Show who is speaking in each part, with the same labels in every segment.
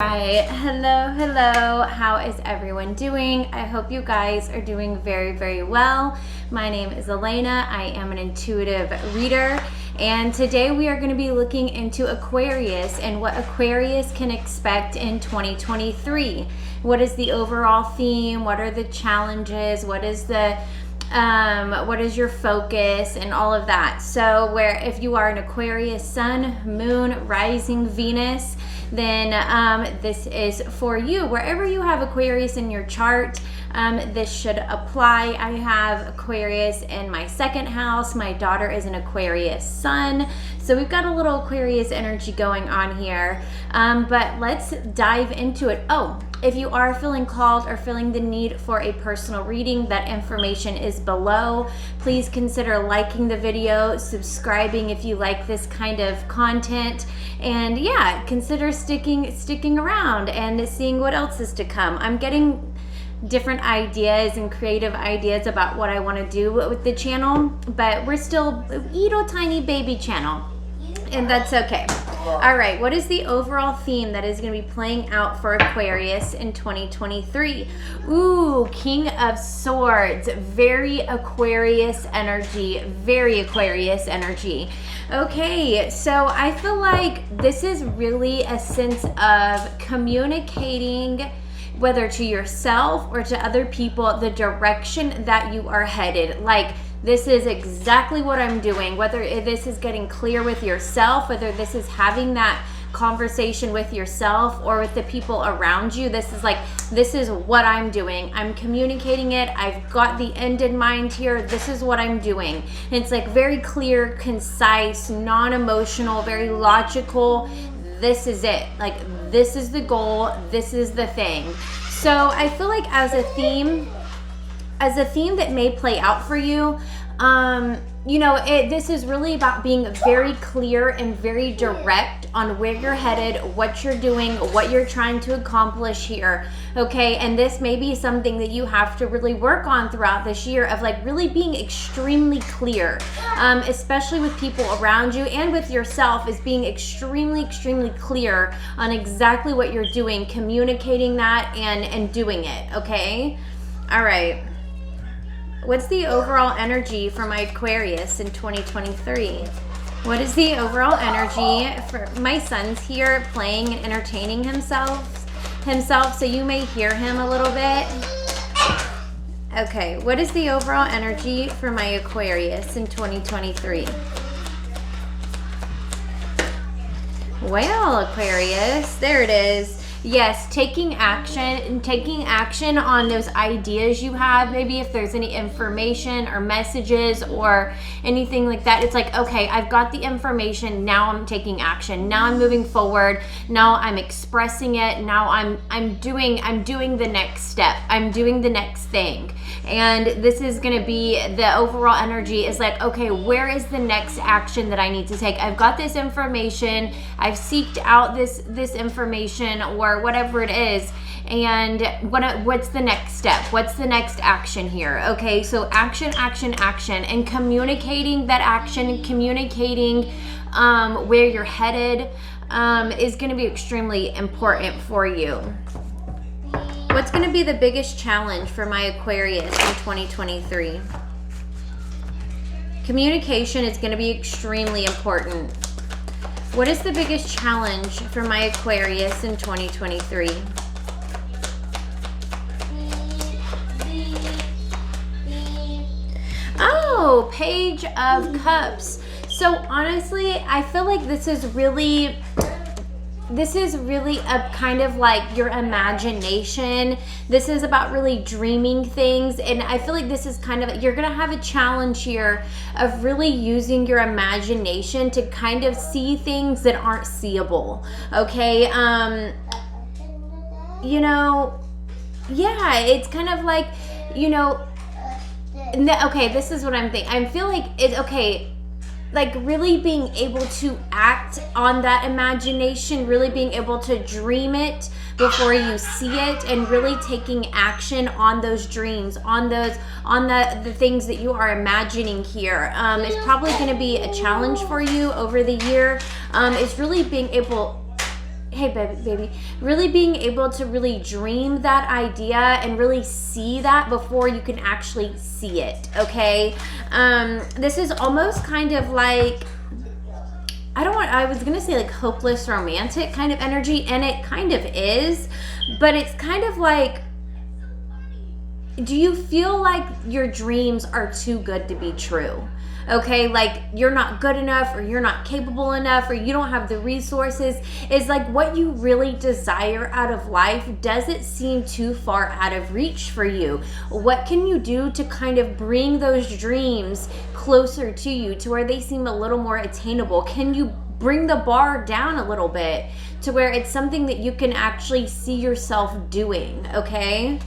Speaker 1: Right, hello, how is everyone doing? I hope you guys are doing very well. My name is Elena. I am an intuitive reader, and today we are going to be looking into Aquarius and what Aquarius can expect in 2023. What is the overall theme? What are the challenges? What is your focus and all of that? So if you are an Aquarius sun, moon, rising, Venus, then this is for you. Wherever you have Aquarius in your chart, this should apply. I have Aquarius in my second house. My daughter is an Aquarius sun. So we've got a little Aquarius energy going on here. But let's dive into it. Oh, if you are feeling called or feeling the need for a personal reading, that information is below. Please consider liking the video, subscribing if you like this kind of content, and yeah, consider sticking around and seeing what else is to come. I'm getting different ideas and creative ideas about what I want to do with the channel, but we're still a little tiny baby channel, and that's okay. All right, what is the overall theme that is going to be playing out for Aquarius in 2023? Ooh, King of Swords. Very Aquarius energy. Okay, so I feel like this is really a sense of communicating, whether to yourself or to other people, the direction that you are headed. Like, this is exactly what I'm doing, whether this is getting clear with yourself, whether this is having that conversation with yourself or with the people around you. This is what I'm doing. I'm communicating it. I've got the end in mind here. This is what I'm doing. And it's like very clear, concise, non-emotional, very logical. This is it. Like, this is the goal. This is the thing. So I feel like as a theme that may play out for you, this is really about being very clear and very direct on where you're headed, what you're doing, what you're trying to accomplish here, okay? And this may be something that you have to really work on throughout this year, of like really being extremely clear, especially with people around you and with yourself, is being extremely clear on exactly what you're doing, communicating that and doing it, okay? All right. What's the overall energy for my Aquarius in 2023? What is the overall energy for my son's here playing and entertaining himself, so you may hear him a little bit. Okay, what is the overall energy for my Aquarius in 2023? Well, Aquarius, there it is. Yes, taking action on those ideas you have. Maybe if there's any information or messages or anything like that, it's like, okay, I've got the information, now I'm taking action. Now I'm moving forward. Now I'm expressing it. Now I'm doing the next step. I'm doing the next thing. And this is going to be the overall energy is like, okay, where is the next action that I need to take? I've got this information. I've seeked out this information or whatever it is, and what's the next step? What's the next action here? Okay, so action, and communicating that action and communicating where you're headed is going to be extremely important for you. What's going to be the biggest challenge for my Aquarius in 2023? Communication is going to be extremely important. What is the biggest challenge for my Aquarius in 2023? Oh, Page of Cups. So honestly, I feel like this is really a kind of like your imagination. This is about really dreaming things, and I feel like this is kind of, you're gonna have a challenge here of really using your imagination to kind of see things that aren't seeable, okay? Yeah, it's kind of like, okay, this is what I'm thinking. I feel like it's okay, like really being able to act on that imagination, really being able to dream it before you see it, and really taking action on those dreams, on the things that you are imagining here. It's probably going to be a challenge for you over the year. It's really being able hey baby, really being able to really dream that idea and really see that before you can actually see it, okay? This is almost kind of like, I was gonna say like hopeless romantic kind of energy, and it kind of is, but it's kind of like, do you feel like your dreams are too good to be true? Okay, like you're not good enough, or you're not capable enough, or you don't have the resources. Is like what you really desire out of life, does it seem too far out of reach for you? What can you do to kind of bring those dreams closer to you, to where they seem a little more attainable? Can you bring the bar down a little bit to where it's something that you can actually see yourself doing, okay?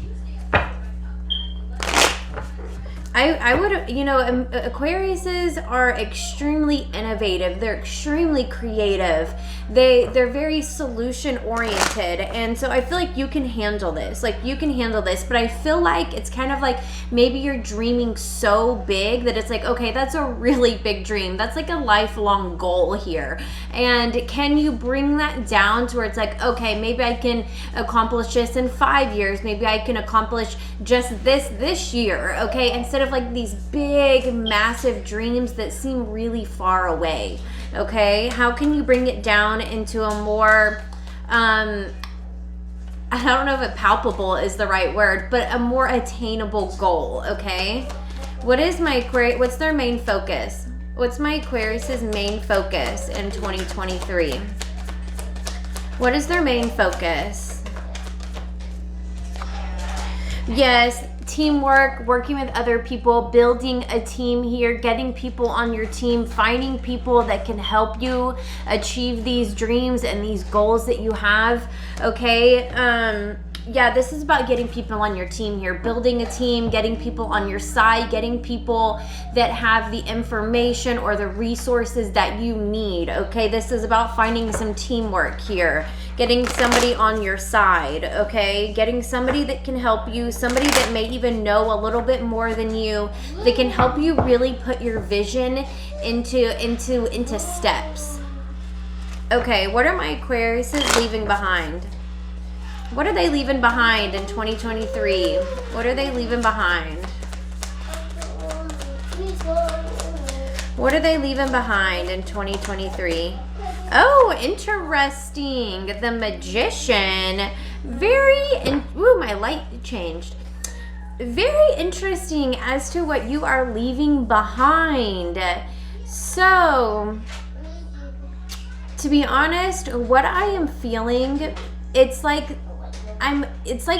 Speaker 1: I would, you know, Aquariuses are extremely innovative. They're extremely creative. They're very solution oriented, and so I feel like you can handle this. Like you can handle this, but I feel like it's kind of like maybe you're dreaming so big that it's like, okay, that's a really big dream. That's like a lifelong goal here. And can you bring that down to where it's like, okay, maybe I can accomplish this in 5 years. Maybe I can accomplish just this year, okay? Instead of like these big, massive dreams that seem really far away, okay? How can you bring it down into a more, I don't know if palpable is the right word, but a more attainable goal, okay? What's their main focus? What's my Aquarius's main focus in 2023? What is their main focus? Yes, teamwork, working with other people, building a team here, getting people on your team, finding people that can help you achieve these dreams and these goals that you have, okay? Yeah, this is about getting people on your team here, building a team, getting people on your side, getting people that have the information or the resources that you need, okay? This is about finding some teamwork here, getting somebody on your side, okay? Getting somebody that can help you, somebody that may even know a little bit more than you, that can help you really put your vision into steps. Okay, what are my Aquariuses leaving behind? What are they leaving behind in 2023? What are they leaving behind? What are they leaving behind in 2023? Oh, interesting. The Magician. Ooh, my light changed. Very interesting as to what you are leaving behind. So, to be honest, what I am feeling, it's like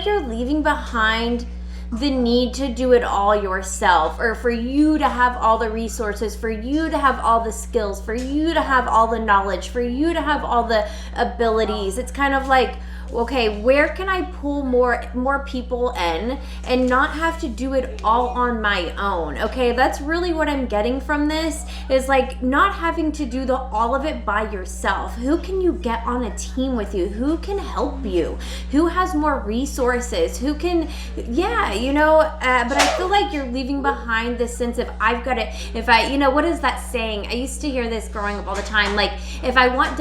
Speaker 1: you're leaving behind the need to do it all yourself, or for you to have all the resources, for you to have all the skills, for you to have all the knowledge, for you to have all the abilities. It's kind of like, okay, where can I pull more people in and not have to do it all on my own? Okay, that's really what I'm getting from this, is like not having to do all of it by yourself. Who can you get on a team with you? Who can help you? Who has more resources? Who can, yeah, you know, but I feel like you're leaving behind this sense of, I've got it, if I, you know, what is that saying? I used to hear this growing up all the time, like, if I want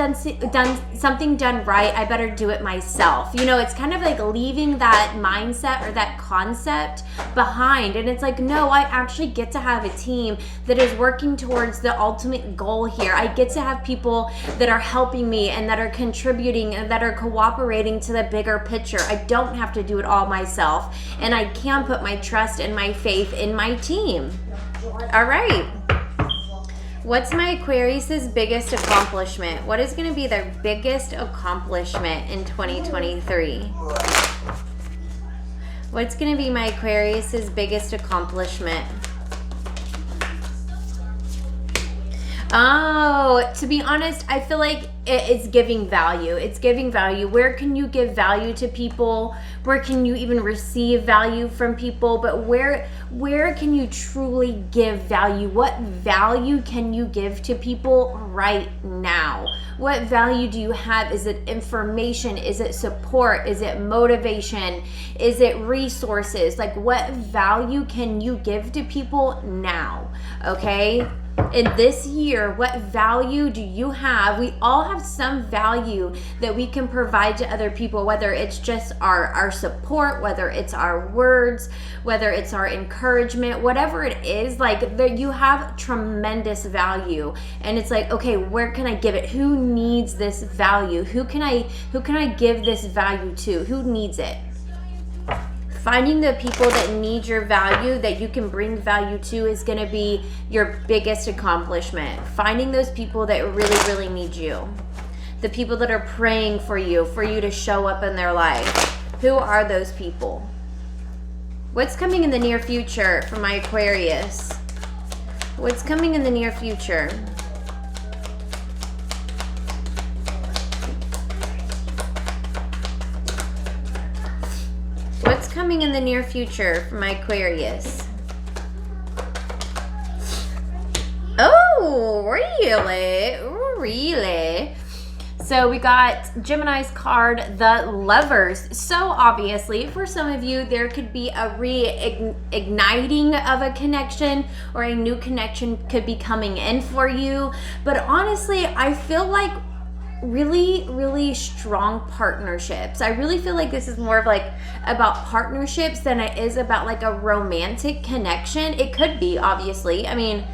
Speaker 1: something done right, I better do it myself. You know, it's kind of like leaving that mindset or that concept behind. And it's like, no, I actually get to have a team that is working towards the ultimate goal here. I get to have people that are helping me and that are contributing and that are cooperating to the bigger picture. I don't have to do it all myself. And I can put my trust and my faith in my team. All right. What's my Aquarius's biggest accomplishment? What is going to be their biggest accomplishment in 2023? What's going to be my Aquarius's biggest accomplishment? Oh, to be honest, I feel like it's giving value. It's giving value. Where can you give value to people? Where can you even receive value from people? But where can you truly give value? What value can you give to people right now? What value do you have? Is it information? Is it support? Is it motivation? Is it resources? Like, what value can you give to people now? Okay? in this year, what value do you have? We all have some value that we can provide to other people, whether it's just our support, whether it's our words, whether it's our encouragement, whatever it is, like you have tremendous value. And it's like, okay, where can I give it? Who needs this value? Who can I give this value to? Who needs it? Finding the people that need your value, that you can bring value to, is going to be your biggest accomplishment. Finding those people that really, really need you. The people that are praying for you to show up in their life. Who are those people? What's coming in the near future for my Aquarius? What's coming in the near future? What's coming in the near future for my Aquarius? Oh, really? Really? So we got Gemini's card, the Lovers. So obviously, for some of you, there could be a reigniting of a connection, or a new connection could be coming in for you. But honestly, I feel like really, really strong partnerships. I really feel like this is more of like about partnerships than it is about like a romantic connection. It could be, obviously. I mean,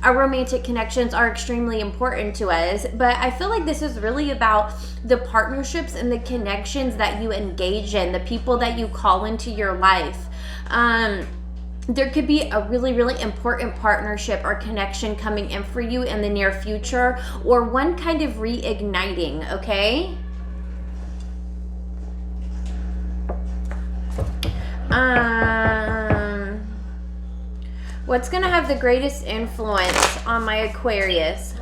Speaker 1: our romantic connections are extremely important to us, but I feel like this is really about the partnerships and the connections that you engage in, the people that you call into your life. There could be a really, really important partnership or connection coming in for you in the near future, or one kind of reigniting, okay? What's going to have the greatest influence on my Aquarius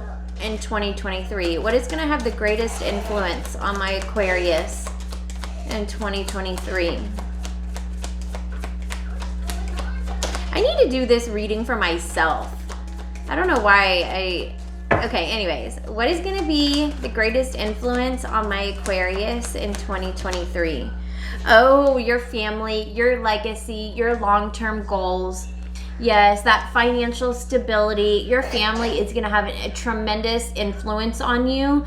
Speaker 1: in 2023? What is going to have the greatest influence on my Aquarius in 2023? I need to do this reading for myself. I don't know why okay, anyways. What is going to be the greatest influence on my Aquarius in 2023? Oh, your family, your legacy, your long-term goals. Yes, that financial stability. Your family is going to have a tremendous influence on you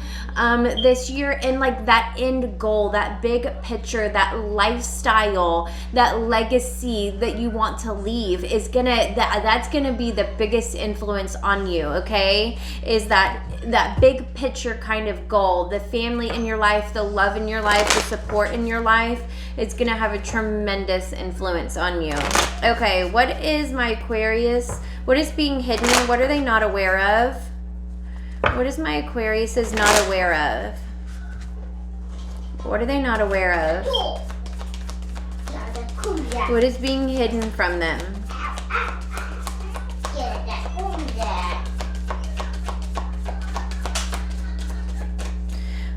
Speaker 1: this year. And like that end goal, that big picture, that lifestyle, that legacy that you want to leave is that's going to be the biggest influence on you, okay? Is that big picture kind of goal. The family in your life, the love in your life, the support in your life is going to have a tremendous influence on you. Okay, what is my Aquarius? What is being hidden? What are they not aware of? What is my Aquarius is not aware of? What are they not aware of? What is being hidden from them?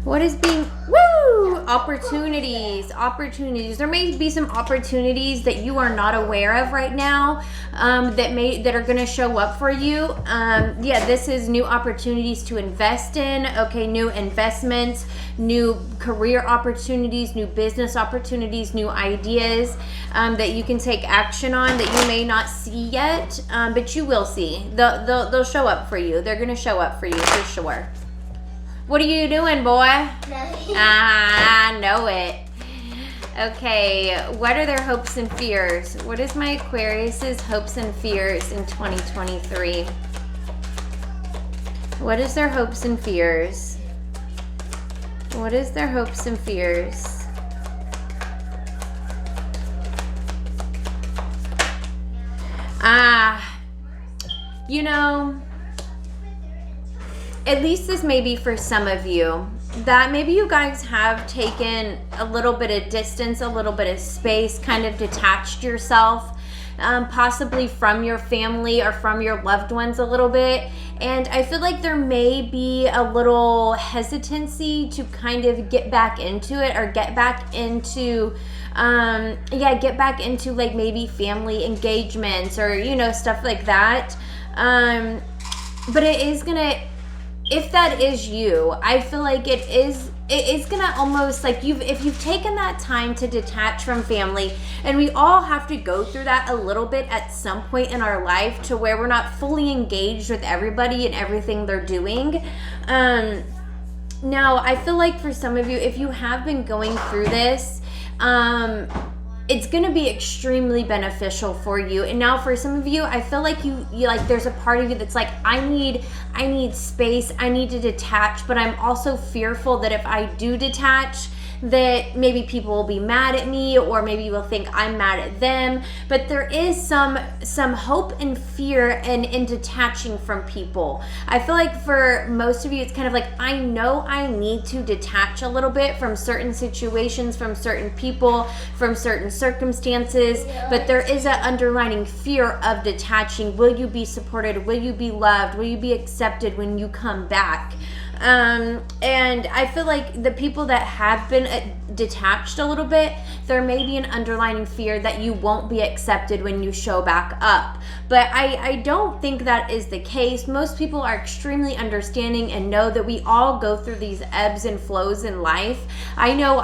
Speaker 1: What is being, opportunities. There may be some opportunities that you are not aware of right now that are going to show up for you. Yeah, this is new opportunities to invest in. Okay, new investments, new career opportunities, new business opportunities, new ideas that you can take action on that you may not see yet, but you will see. They'll show up for you. They're going to show up for you for sure. What are you doing, boy? I know it. Okay, what are their hopes and fears? What is my Aquarius's hopes and fears in 2023? What is their hopes and fears? What is their hopes and fears? You know, at least this may be for some of you, that maybe you guys have taken a little bit of distance, a little bit of space, kind of detached yourself, possibly from your family or from your loved ones a little bit. And I feel like there may be a little hesitancy to kind of get back into it, or get back into like maybe family engagements, or, you know, stuff like that. But it is gonna, if that is you, I feel like it it's gonna almost like if you've taken that time to detach from family, and we all have to go through that a little bit at some point in our life to where we're not fully engaged with everybody and everything they're doing. Now, I feel like for some of you, if you have been going through this, it's going to be extremely beneficial for you. And now for some of you, I feel like you like there's a part of you that's like, I need space, I need to detach, but I'm also fearful that if I do detach, that maybe people will be mad at me, or maybe will think I'm mad at them. But there is some hope and fear in detaching from people. I feel like for most of you, it's kind of like, I know I need to detach a little bit from certain situations, from certain people, from certain circumstances, but there is an underlying fear of detaching. Will you be supported? Will you be loved? Will you be accepted when you come back? And I feel like the people that have been detached a little bit, there may be an underlying fear that you won't be accepted when you show back up. But I don't think that is the case. Most people are extremely understanding and know that we all go through these ebbs and flows in life. I know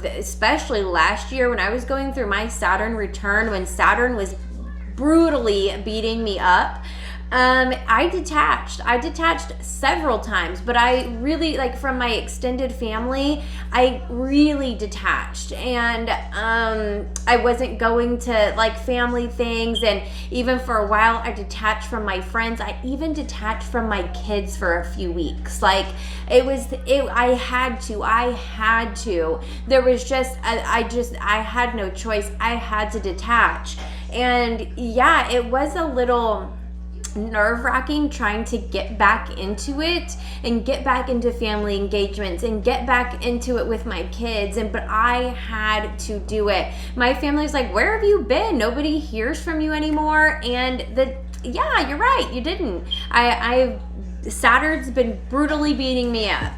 Speaker 1: especially last year when I was going through my Saturn return, when Saturn was brutally beating me up, I detached several times, but I really, like, from my extended family, I really detached, and I wasn't going to like family things, and even for a while I detached from my friends. I even detached from my kids for a few weeks. Like, I had to. There was just I had no choice. I had to detach. And yeah, it was a little nerve-wracking trying to get back into it and get back into family engagements and get back into it with my kids, but I had to do it. My family's like, where have you been? Nobody hears from you anymore. And yeah, you're right, you didn't. Saturn's been brutally beating me up.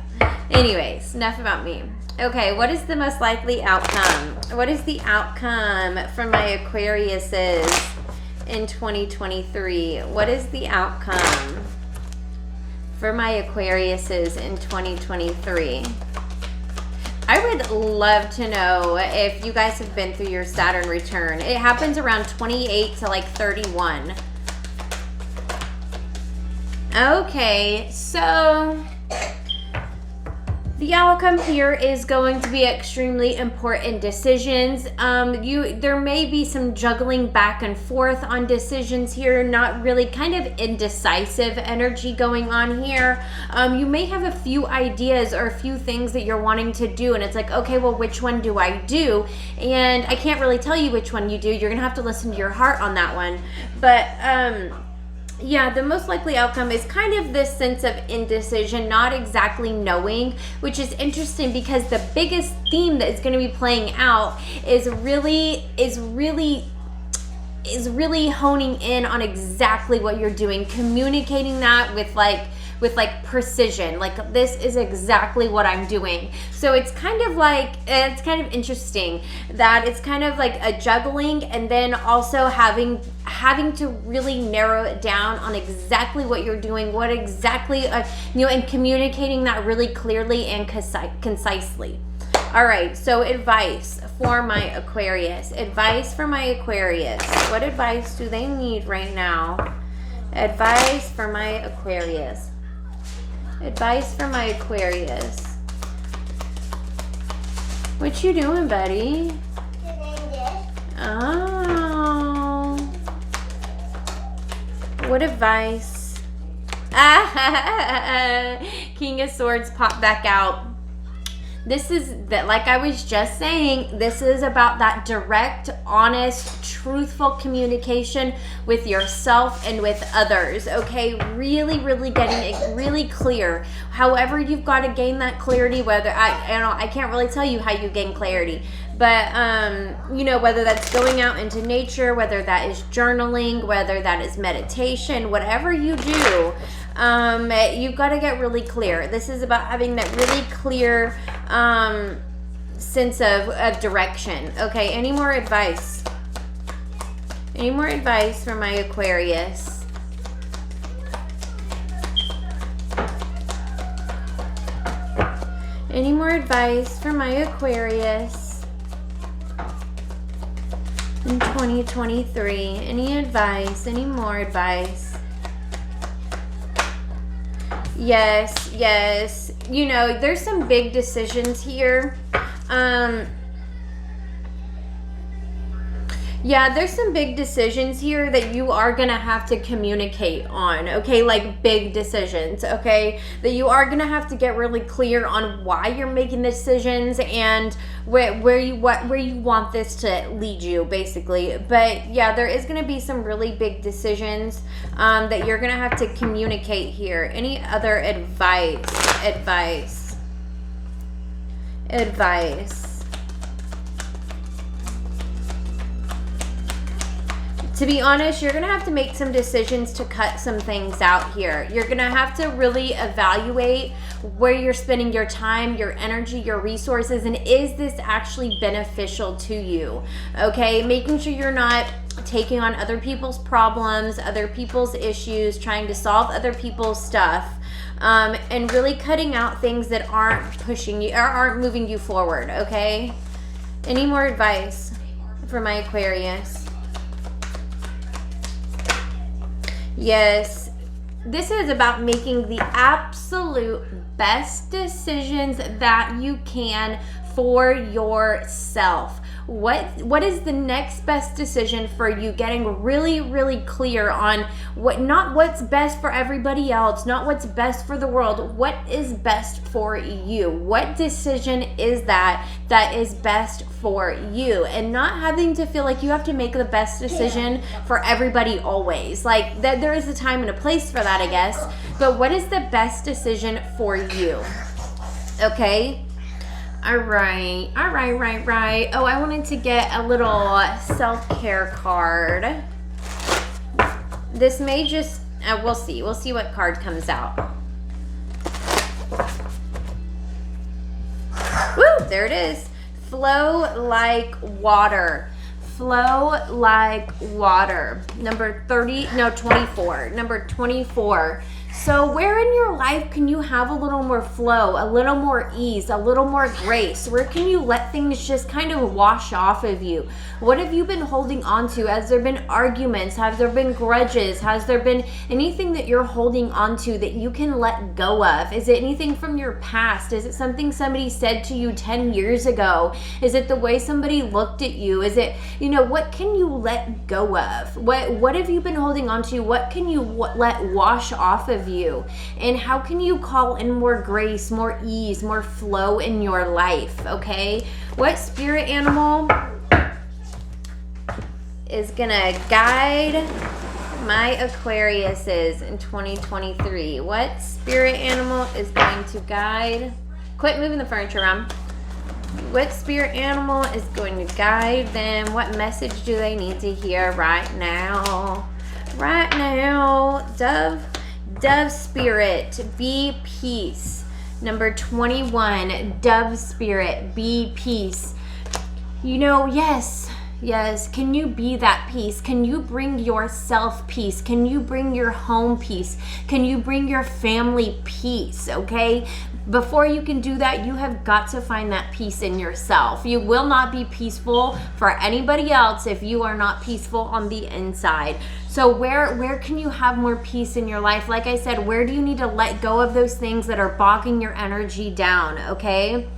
Speaker 1: Anyways, enough about me. Okay, what is the most likely outcome? What is the outcome for my Aquariuses in 2023? What is the outcome for my Aquariuses in 2023? I would love to know if you guys have been through your Saturn return. It happens around 28 to like 31. Okay, so the outcome here is going to be extremely important decisions. There may be some juggling back and forth on decisions here, not really, kind of indecisive energy going on here. You may have a few ideas or a few things that you're wanting to do, and it's like, okay, well, which one do I do? And I can't really tell you which one you do. You're gonna have to listen to your heart on that one. But yeah, the most likely outcome is kind of this sense of indecision, not exactly knowing, which is interesting because the biggest theme that is going to be playing out is really honing in on exactly what you're doing, communicating that with precision. Like, this is exactly what I'm doing. So it's kind of interesting that it's kind of like a juggling, and then also having to really narrow it down on exactly what you're doing, what exactly, and communicating that really clearly and concisely. All right, so advice for my Aquarius. Advice for my Aquarius. What advice do they need right now? Advice for my Aquarius. Advice for my Aquarius. What you doing, buddy? Oh. What advice? King of Swords popped back out. This is that, like I was just saying, this is about that direct, honest, truthful communication with yourself and with others. Okay, really getting it really clear. However, you've got to gain that clarity. Whether I can't really tell you how you gain clarity, but whether that's going out into nature, whether that is journaling, whether that is meditation, whatever you do. You've got to get really clear. This is about having that really clear sense of direction. Okay, any more advice? Any more advice for my Aquarius? Any more advice for my Aquarius in 2023? Any advice? Any more advice? Yes, yes. You know, there's some big decisions here. Yeah, there's some big decisions here that you are going to have to communicate on, okay? Like big decisions, okay? That you are going to have to get really clear on why you're making the decisions and where you want this to lead you, basically. But yeah, there is going to be some really big decisions that you're going to have to communicate here. Any other advice? To be honest, you're going to have to make some decisions to cut some things out here. You're going to have to really evaluate where you're spending your time, your energy, your resources, and is this actually beneficial to you? Okay, making sure you're not taking on other people's problems, other people's issues, trying to solve other people's stuff, and really cutting out things that aren't pushing you or aren't moving you forward, okay? Any more advice for my Aquarius? Yes, this is about making the absolute best decisions that you can for yourself. What is the next best decision for you? Getting really clear on not what's best for everybody else, not what's best for the world. What is best for you? What decision is that is best for you? And not having to feel like you have to make the best decision for everybody always. Like that there is a time and a place for that, I guess. But what is the best decision for you? Okay? All right. Oh, I wanted to get a little self-care card. This may just, we'll see. We'll see what card comes out. Woo, there it is. Flow like water. Flow like water. Number 24. Number 24. So where in your life can you have a little more flow, a little more ease, a little more grace? Where can you let things just kind of wash off of you? What have you been holding on to? Has there been arguments? Have there been grudges? Has there been anything that you're holding on to that you can let go of? Is it anything from your past? Is it something somebody said to you 10 years ago? Is it the way somebody looked at you? Is it, what can you let go of? What have you been holding on to? What can you let wash off of you? And how can you call in more grace, more ease, more flow in your life? Okay, what spirit animal is gonna guide my Aquariuses in 2023? What spirit animal is going to guide? Quit moving the furniture around. What spirit animal is going to guide them? What message do they need to hear right now? Dove spirit, be peace. Number 21, dove spirit, be peace. Yes, can you be that peace? Can you bring yourself peace? Can you bring your home peace? Can you bring your family peace, okay? Before you can do that, you have got to find that peace in yourself. You will not be peaceful for anybody else if you are not peaceful on the inside. So where can you have more peace in your life? Like I said, where do you need to let go of those things that are bogging your energy down, okay?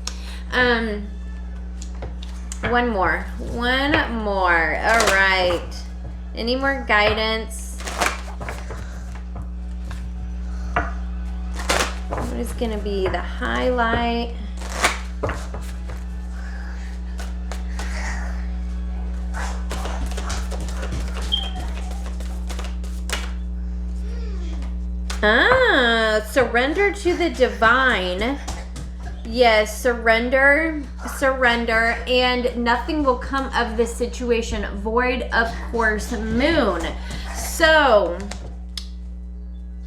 Speaker 1: One more. All right. Any more guidance? What is going to be the highlight? Surrender to the divine. Yes, surrender, and nothing will come of this situation void, of course, moon. So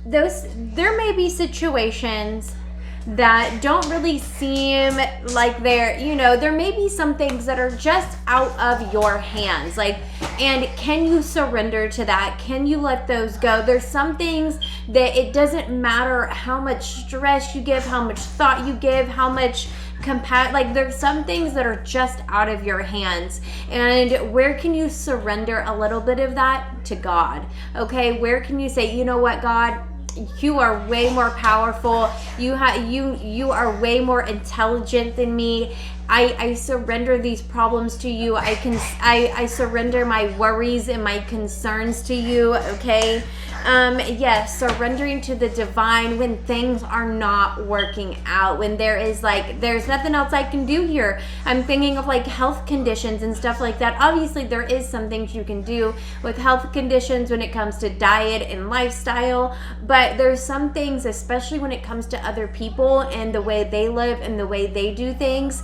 Speaker 1: there may be situations that don't really seem like they're, you know, there may be some things that are just out of your hands. Like, and can you surrender to that? Can you let those go? There's some things that it doesn't matter how much stress you give, how much thought you give, how much like there's some things that are just out of your hands. And where can you surrender a little bit of that to God? Okay, where can you say, you know what, God, you are way more powerful. You are way more intelligent than me. I surrender these problems to you. I surrender my worries and my concerns to you, okay? Yes, surrendering to the divine when things are not working out, when there's nothing else I can do here. I'm thinking of like health conditions and stuff like that. Obviously, there is some things you can do with health conditions when it comes to diet and lifestyle, but there's some things, especially when it comes to other people and the way they live and the way they do things,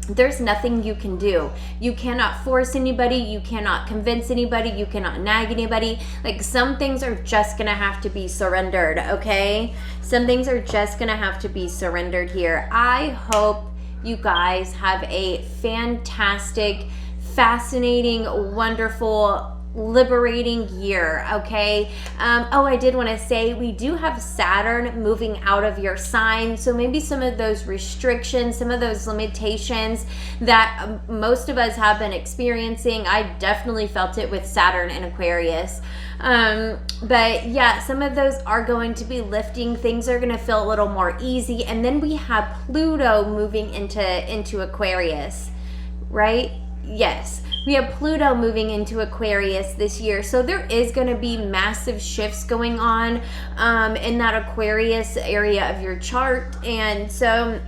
Speaker 1: there's nothing you can do. You cannot force anybody. You cannot convince anybody. You cannot nag anybody. Like, some things are just gonna have to be surrendered, okay? Some things are just gonna have to be surrendered here. I hope you guys have a fantastic, fascinating, wonderful, liberating year, okay? Oh, I did want to say we do have Saturn moving out of your sign, so maybe some of those restrictions, some of those limitations that most of us have been experiencing, I definitely felt it with Saturn and Aquarius. But yeah, some of those are going to be lifting. Things are going to feel a little more easy. And then we have Pluto moving into Aquarius, right? Yes, we have Pluto moving into Aquarius this year. So there is going to be massive shifts going on in that Aquarius area of your chart. And so,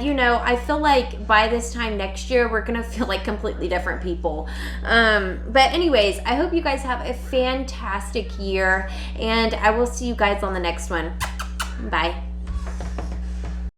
Speaker 1: you know, I feel like by this time next year, we're going to feel like completely different people. But anyways, I hope you guys have a fantastic year, and I will see you guys on the next one. Bye.